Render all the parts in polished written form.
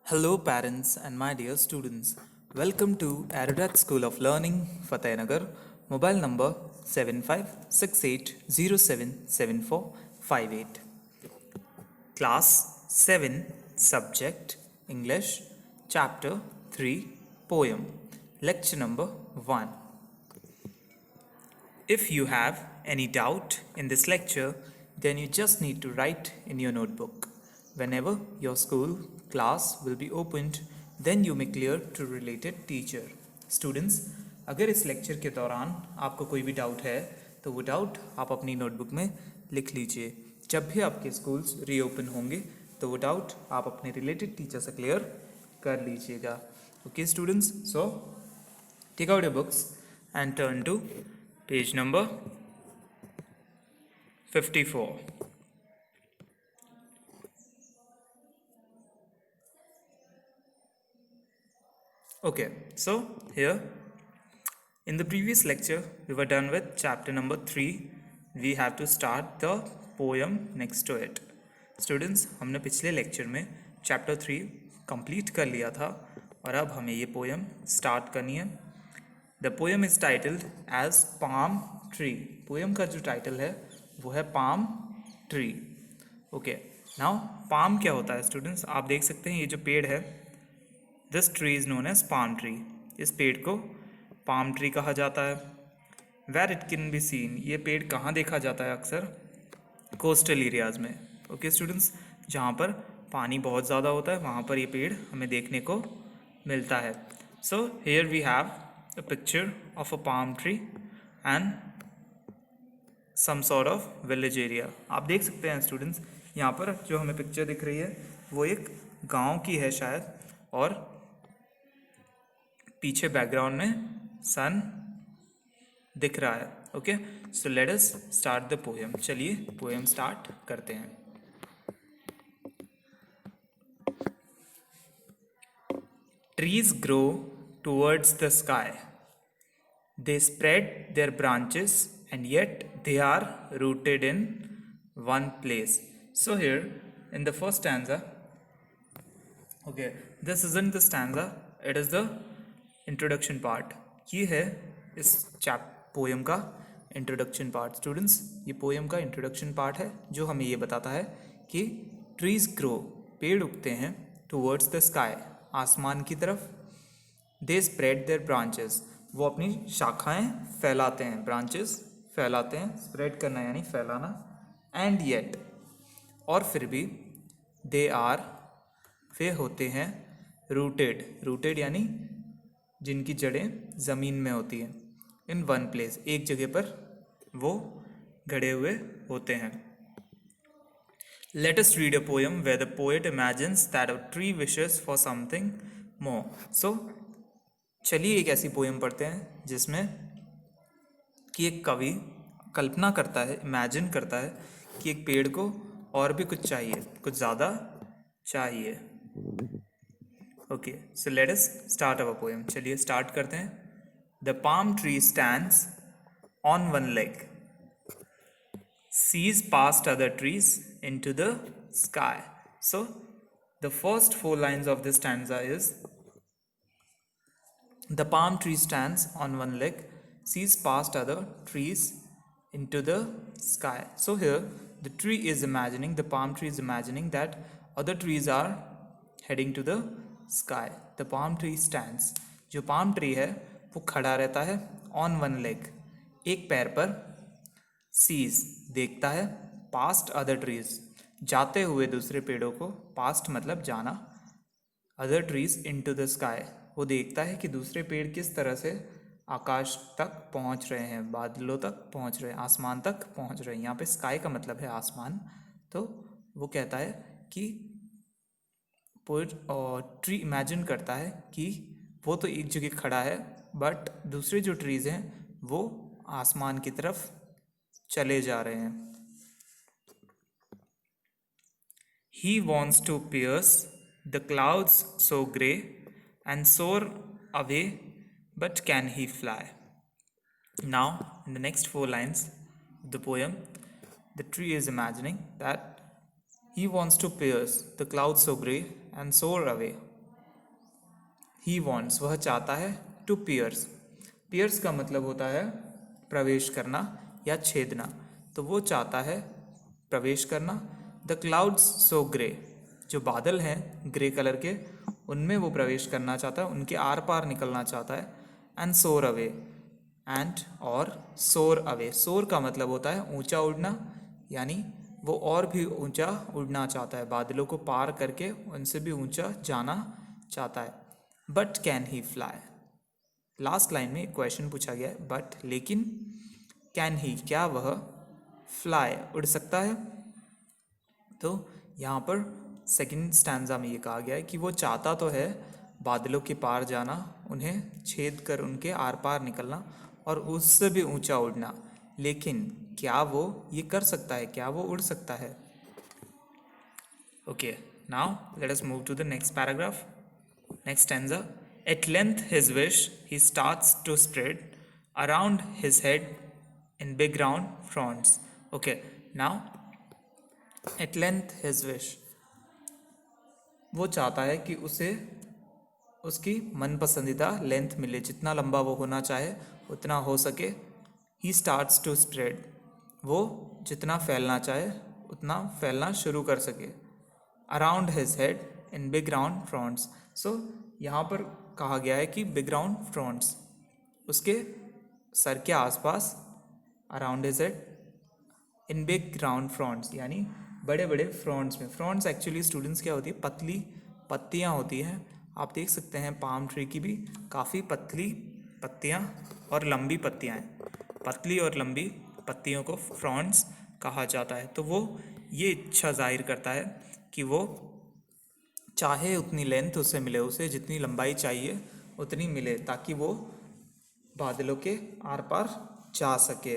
Hello, parents and my dear students. Welcome to Aerodat School of Learning, Fatehnagar. Mobile number 7568077458. Class 7, Subject English, Chapter 3, Poem. Lecture number 1. If you have any doubt in this lecture, then you just need to write in your notebook. Whenever your school class will be opened, then you may clear to related teacher. Students, अगर इस lecture के दौरान आपको कोई भी doubt है तो वो डाउट आप अपनी नोटबुक में लिख लीजिए. जब भी आपके स्कूल्स रीओपन होंगे तो वो डाउट आप अपने रिलेटेड टीचर से क्लियर कर लीजिएगा. Okay students, so take out your books and turn to page number 54. Okay, so here in the previous lecture we were done with chapter number 3. We have to start the poem next to it. Students, हमने पिछले lecture में chapter 3 complete कर लिया था और अब हमें ये पोएम स्टार्ट करनी है. The poem is titled as palm tree. Poem का जो टाइटल है वो है palm tree. Okay, now palm क्या होता है स्टूडेंट्स? आप देख सकते हैं ये जो पेड़ है, this tree is known as palm tree. इस पेड़ को पाम ट्री कहा जाता है. Where it can be seen, ये पेड़ कहाँ देखा जाता है? अक्सर कोस्टल एरियाज में. ओके स्टूडेंट्स, जहाँ पर पानी बहुत ज़्यादा होता है वहाँ पर ये पेड़ हमें देखने को मिलता है. So here we have a picture of a palm tree and some sort of village area. आप देख सकते हैं स्टूडेंट्स, यहाँ पर जो हमें पिक्चर दिख रही है वो एक गांव की है शायद, और पीछे बैकग्राउंड में सन दिख रहा है. Okay, so let us start the poem. चलिए पोएम स्टार्ट करते हैं. Trees grow towards the sky. They spread their branches and yet they are rooted in one place. So here in the first stanza, okay, this isn't the stanza, it is the introduction part. ये है इस poem का introduction part. Students, ये poem का introduction part है जो हमें ये बताता है कि ट्रीज ग्रो, पेड़ उगते हैं, टूवर्ड्स द स्काई, आसमान की तरफ. दे स्प्रेड देयर ब्रांचेस, वो अपनी शाखाएं फैलाते हैं. ब्रांचेस फैलाते हैं, स्प्रेड करना यानी फैलाना. एंड येट, और फिर भी, दे आर, वे होते हैं, रूटेड, रूटेड यानी जिनकी जड़ें ज़मीन में होती हैं. इन वन प्लेस, एक जगह पर वो गड़े हुए होते हैं. Let us read a poem where the poet imagines that a tree wishes for something more. So, चलिए एक ऐसी पोएम पढ़ते हैं जिसमें कि एक कवि कल्पना करता है, इमेजिन करता है कि एक पेड़ को और भी कुछ चाहिए, कुछ ज़्यादा चाहिए. Okay, so let us start our poem. चलिए स्टार्ट करते हैं. The palm tree stands on one leg, sees past other trees into the sky. So, the first 4 lines of this stanza is: the palm tree stands on one leg, sees past other trees into the sky. So, here the tree is imagining, the palm tree is imagining that other trees are heading to the sky. The palm tree stands, जो palm tree है वो खड़ा रहता है, on one leg, एक पैर पर. Seize, देखता है, पास्ट अदर ट्रीज, जाते हुए दूसरे पेड़ों को, पास्ट मतलब जाना, other trees into the sky, वो देखता है कि दूसरे पेड़ किस तरह से आकाश तक पहुंच रहे हैं, बादलों तक पहुंच रहे हैं, आसमान तक पहुंच रहे हैं. यहाँ पे स्काई का मतलब है आसमान. तो वो कहता है कि पोएट और ट्री इमेजिन करता है कि वो तो एक जगह खड़ा है बट दूसरे जो ट्रीज हैं वो आसमान की तरफ चले जा रहे हैं. He wants to pierce the clouds so grey and soar away, but can he fly? Now, in the next 4 lines of the poem, the tree is imagining that he wants to pierce the clouds so grey and soar away. He wants, वह चाहता है, to piers, piers का मतलब होता है प्रवेश करना या छेदना, तो वो चाहता है प्रवेश करना। द क्लाउड्स सो ग्रे, जो बादल हैं ग्रे कलर के, उनमें वो प्रवेश करना चाहता है, उनके आर पार निकलना चाहता है। एंड सोर अवे, एंड और सोर अवे, सोर का मतलब होता है ऊंचा उड़ना, यानी वो और भी ऊंचा उड़ना चाहता है, बादलों को पार करके उनसे भी ऊंचा जाना चाहता है। But can he fly, last line में एक क्वेश्चन पूछा गया है, बट लेकिन, कैन ही क्या वह, फ्लाई उड़ सकता है। तो यहाँ पर सेकंड स्टैंजा में ये कहा गया है कि वो चाहता तो है बादलों के पार जाना, उन्हें छेद कर उनके आर पार निकलना और उससे भी ऊंचा उड़ना, लेकिन क्या वो ये कर सकता है, क्या वो उड़ सकता है। Okay, now let us move to the next paragraph, next stanza. At length his wish he starts to spread around his head in big round fronds. Okay, now at length his wish, वो चाहता है कि उसे उसकी मन पसंदीदा length मिले, जितना लंबा वो होना चाहे उतना हो सके। ही स्टार्ट्स टू स्प्रेड, वो जितना फैलना चाहे उतना फैलना शुरू कर सके। Around his head in big round fronts, so यहाँ पर कहा गया है कि बिग राउंड फ्रॉन्ट्स, उसके सर के आसपास, around his head in big round fronts, यानी बड़े बड़े फ्रॉन्ट्स में। फ्रॉन्ट्स एक्चुअली स्टूडेंट्स क्या होती है, पतली पत्तियाँ होती हैं। आप देख सकते हैं पाम ट्री की भी काफ़ी पतली पत्तियाँ और लंबी पत्तियाँ हैं, पतली और लंबी पत्तियों को फ्रॉन्ट्स कहा जाता है। तो वो ये इच्छा जाहिर करता है कि वो चाहे उतनी लेंथ उसे मिले, उसे जितनी लंबाई चाहिए उतनी मिले, ताकि वो बादलों के आर पार जा सके।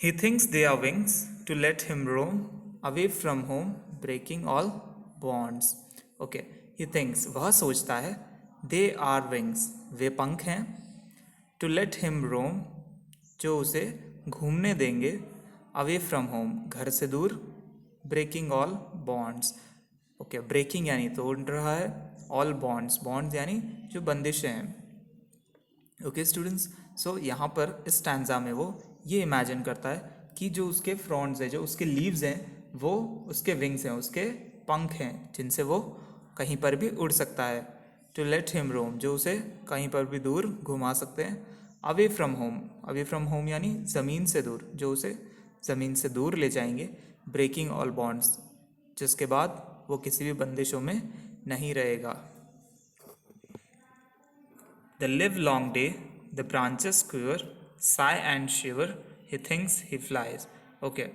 He thinks they are wings to let him roam away from home, breaking all bonds. Okay, he thinks, वह सोचता है, they are wings, वे पंख हैं, to let him roam, जो उसे घूमने देंगे, away from home, घर से दूर, breaking all bonds. Okay, breaking यानी तोड़ रहा है, all bonds, bonds यानी जो बंदिशें हैं। ओके स्टूडेंट्स, सो यहाँ पर इस स्टैंजा में वो ये इमेजिन करता है कि जो उसके फ्रॉन्ट्स हैं, जो उसके लीव्स हैं, वो उसके विंग्स हैं, उसके पंख हैं, जिनसे वो कहीं पर भी उड़ सकता है। टू लेट हिम रोम, जो उसे कहीं पर भी दूर घुमा सकते हैं। Away from home, away from home यानी ज़मीन से दूर, जो उसे ज़मीन से दूर ले जाएंगे। ब्रेकिंग ऑल बॉन्ड्स, जिसके बाद वो किसी भी बंदिशों में नहीं रहेगा। The live long day, the branches quiver, sigh and shiver, he thinks he flies. Okay,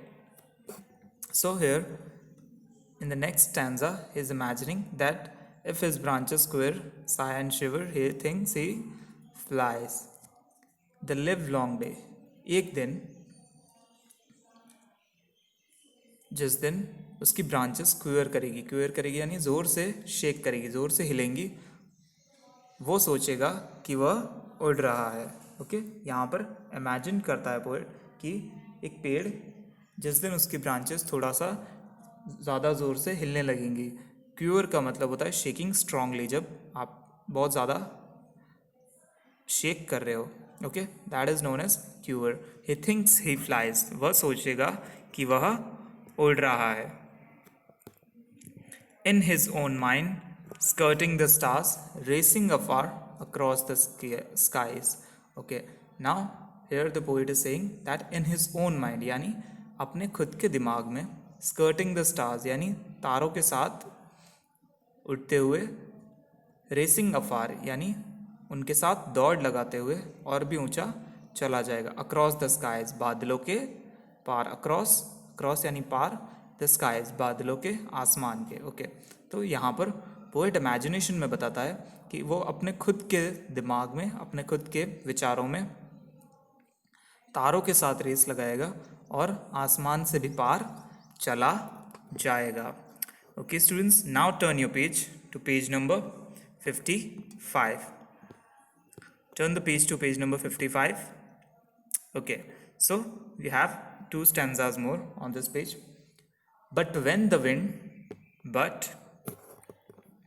so here in the next stanza, he is imagining that if his branches quiver, sigh and shiver, he thinks he flies. The live long day, एक दिन, जिस दिन उसकी branches queer करेगी, queer करेगी यानी ज़ोर से शेक करेगी, ज़ोर से हिलेंगी, वो सोचेगा कि वह उड़ रहा है। ओके, यहाँ पर इमेजिन करता है पोएट कि एक पेड़, जिस दिन उसकी ब्रांचेस थोड़ा सा ज़्यादा ज़ोर से हिलने लगेंगी। क्यूअर का मतलब होता है शेकिंग स्ट्रांगली, जब आप बहुत ज़्यादा शेक कर रहे हो। Okay, that is known as queer. He thinks he flies, वह सोचेगा कि वह उड़ रहा है। In his own mind skirting the stars, racing afar across the skies. Okay, now here the poet is saying that in his own mind, यानी अपने खुद के दिमाग में, skirting the stars यानी तारों के साथ उड़ते हुए, racing afar यानी उनके साथ दौड़ लगाते हुए और भी ऊंचा चला जाएगा। across the skies, बादलों के पार, across, across यानी पार, the skies बादलों के, आसमान के। ओके, तो यहाँ पर पोएट इमेजिनेशन में बताता है कि वो अपने खुद के दिमाग में, अपने खुद के विचारों में तारों के साथ रेस लगाएगा और आसमान से भी पार चला जाएगा। Okay students, now turn your page to page number 55. Turn the page to page number 55. Okay, so we have two stanzas more on this page. But when the wind, but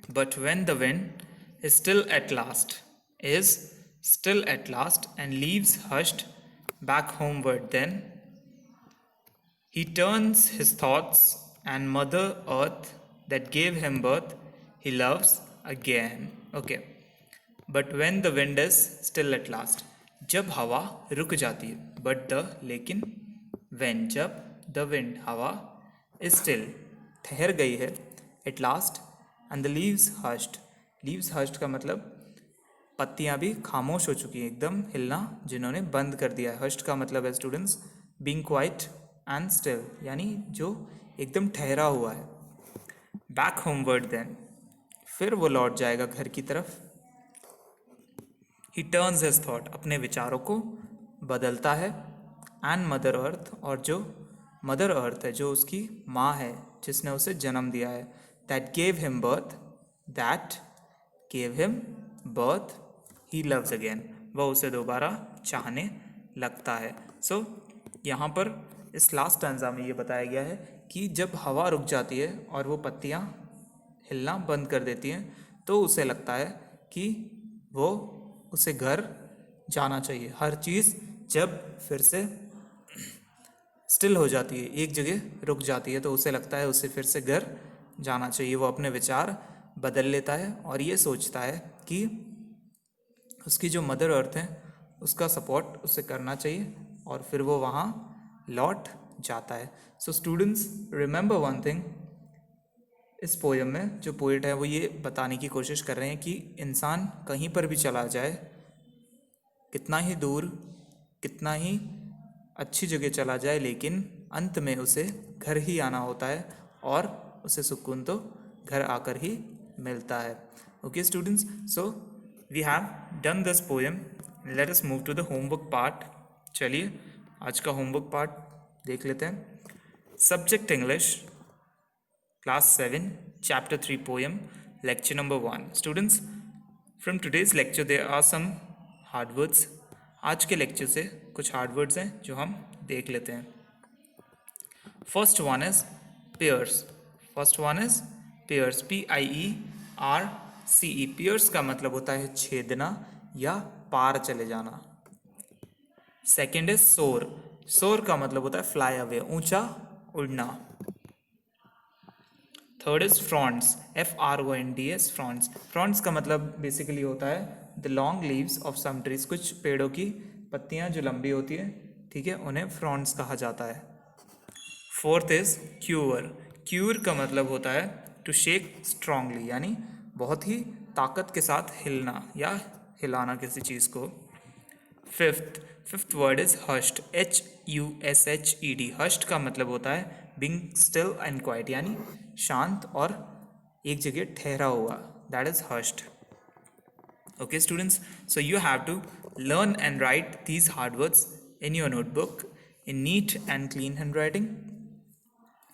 But when the wind is still at last, is still at last, and leaves hushed back homeward, then he turns his thoughts and Mother Earth that gave him birth, he loves again. Okay. But when the wind is still at last, जब हवा रुक जाती है, but the लेकिन when जब the wind हवा is still ठहर गई है, at last, and the leaves hushed का मतलब पत्तियां भी खामोश हो चुकी हैं, एकदम हिलना जिन्होंने बंद कर दिया है. हस्ट का मतलब है students being quiet and still, यानी जो एकदम ठहरा हुआ है. बैक होमवर्ड देन, फिर वो लौट जाएगा घर की तरफ. ही टर्न्स हिज थॉट, अपने विचारों को बदलता है. एंड मदर अर्थ, और जो मदर अर्थ है, जो उसकी माँ है, जिसने उसे जन्म दिया है, that gave him birth he loves again, वह उसे दोबारा चाहने लगता है. सो यहाँ पर इस लास्ट स्टैंजा में ये बताया गया है कि जब हवा रुक जाती है और वो पत्तियाँ हिलना बंद कर देती हैं, तो उसे लगता है कि वो उसे घर जाना चाहिए. हर चीज़ जब फिर से स्टिल हो जाती है, एक जगह रुक जाती है, तो उसे लगता है उसे फिर से घर जाना चाहिए. वो अपने विचार बदल लेता है और ये सोचता है कि उसकी जो मदर अर्थ है उसका सपोर्ट उसे करना चाहिए, और फिर वो वहाँ लौट जाता है. So students remember one thing, इस पोएम में जो पोइट है वो ये बताने की कोशिश कर रहे हैं कि इंसान कहीं पर भी चला जाए, कितना ही दूर, कितना ही अच्छी जगह चला जाए, लेकिन अंत में उसे घर ही आना होता है, और उसे सुकून तो घर आकर ही मिलता है. Okay students, so we have done this poem. Let us move to the homework part. चलिए आज का होमवर्क पार्ट देख लेते हैं. Subject English, class 7, chapter 3 poem, lecture number 1. Students, from today's lecture there are some hard words. आज के lecture से कुछ हार्ड वर्ड्स हैं जो हम देख लेते हैं. First one is pairs. PIERCE. Pairs का मतलब होता है छेदना या पार चले जाना. सेकेंड इज सोर का मतलब होता है फ्लाई अवे, ऊंचा उड़ना. Third is fronts, FRONTS. Fronts का मतलब बेसिकली होता है the long leaves of some trees. कुछ पेड़ों की पत्तियां जो लंबी होती है, ठीक है, उन्हें फ्रॉन्ट्स कहा जाता है. फोर्थ इज क्यूर का मतलब होता है टू शेक स्ट्रांगली, यानी बहुत ही ताकत के साथ हिलना या हिलाना किसी चीज़ को. Fifth word is hushed, HUSHED. Hushed का मतलब होता है बीइंग स्टिल एंड क्वाइट, यानी शांत और एक जगह ठहरा हुआ. That is hushed. Okay students, so you have to learn and write these hard words in your notebook in neat and clean handwriting.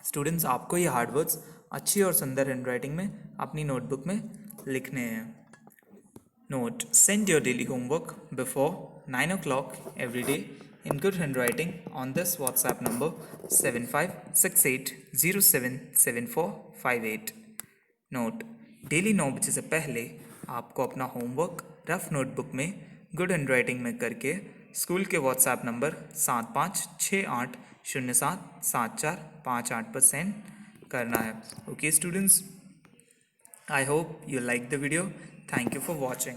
Students, आपको ये hard words अच्छी और सुंदर handwriting में अपनी notebook में लिखने हैं. Note: send your daily homework before 9 o'clock every day in good handwriting on this WhatsApp number 7568077458. Note: daily 9 बजे से पहले आपको अपना होमवर्क रफ नोटबुक में गुड हैंडराइटिंग में करके स्कूल के व्हाट्सएप नंबर 7568077458 पर सेंड करना है. Okay students, I hope you like the video. Thank you for watching.